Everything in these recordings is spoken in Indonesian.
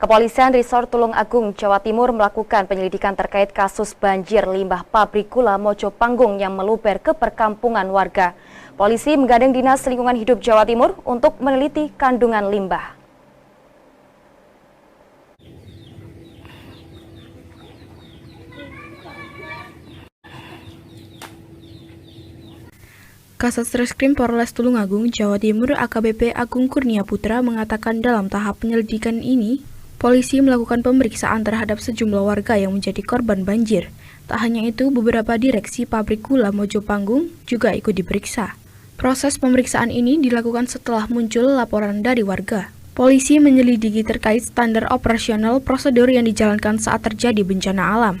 Kepolisian Resort Tulung Agung, Jawa Timur melakukan penyelidikan terkait kasus banjir limbah pabrik gula Mojopanggung yang meluber ke perkampungan warga. Polisi menggandeng Dinas Lingkungan Hidup Jawa Timur untuk meneliti kandungan limbah. Kasat Reskrim Polres Tulung Agung, Jawa Timur AKBP Agung Kurnia Putra mengatakan dalam tahap penyelidikan ini, polisi melakukan pemeriksaan terhadap sejumlah warga yang menjadi korban banjir. Tak hanya itu, beberapa direksi pabrik gula Mojopanggung juga ikut diperiksa. Proses pemeriksaan ini dilakukan setelah muncul laporan dari warga. Polisi menyelidiki terkait standar operasional prosedur yang dijalankan saat terjadi bencana alam.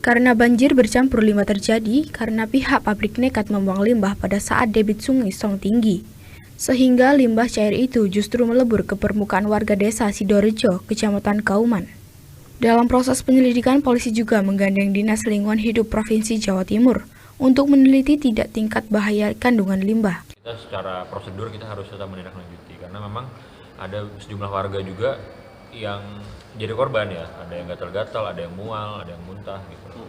Karena banjir bercampur limbah terjadi karena pihak pabrik nekat membuang limbah pada saat debit Sungai Song tinggi. Sehingga limbah cair itu justru melebur ke permukaan warga desa Sidorejo, Kecamatan Kauman. Dalam proses penyelidikan, polisi juga menggandeng Dinas Lingkungan Hidup Provinsi Jawa Timur untuk meneliti tidak tingkat bahaya kandungan limbah. Kita secara prosedur kita harus tetap menindaklanjuti karena memang ada sejumlah warga juga yang jadi korban ya, ada yang gatal-gatal, ada yang mual, ada yang muntah gitu.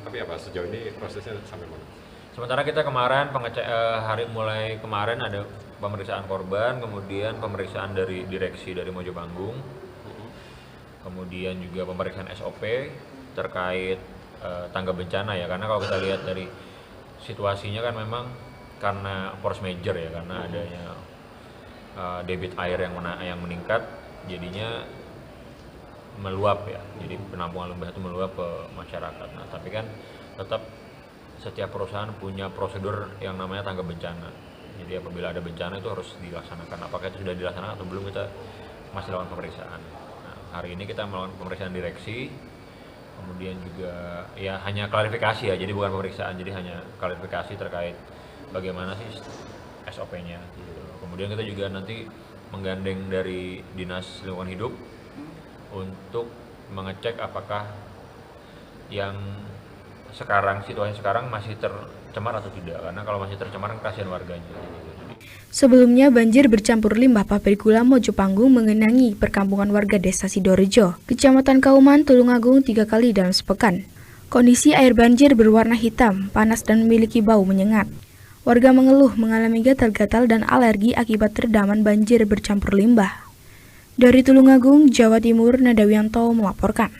Tapi apa sejauh ini prosesnya sampai mana? Sementara kita kemarin mulai kemarin ada pemeriksaan korban, kemudian pemeriksaan dari direksi dari Mojopanggung, kemudian juga pemeriksaan SOP terkait tangga bencana ya, karena kalau kita lihat dari situasinya kan memang karena force major ya, karena adanya debit air yang meningkat, jadinya meluap ya, jadi penampungan limbah itu meluap ke masyarakat. Nah, tapi kan tetap setiap perusahaan punya prosedur yang namanya tangga bencana. Jadi apabila ada bencana itu harus dilaksanakan. Apakah itu sudah dilaksanakan atau belum, kita masih lakukan pemeriksaan. Nah, hari ini kita melakukan pemeriksaan direksi, kemudian juga ya hanya klarifikasi ya, jadi bukan pemeriksaan, jadi hanya klarifikasi terkait bagaimana sih SOP-nya. Gitu. Kemudian kita juga nanti menggandeng dari Dinas Lingkungan Hidup untuk mengecek apakah yang situasi sekarang masih tercemar atau tidak, karena kalau masih tercemar kasihan warganya. Sebelumnya banjir bercampur limbah pabrik gula Mojopanggung mengenangi perkampungan warga desa Sidorejo, Kecamatan Kauman, Tulung Agung 3 kali dalam sepekan. Kondisi air banjir berwarna hitam, panas dan memiliki bau menyengat. Warga mengeluh mengalami gatal-gatal dan alergi akibat terdaman banjir bercampur limbah. Dari Tulung Agung, Jawa Timur, Nadawianto melaporkan.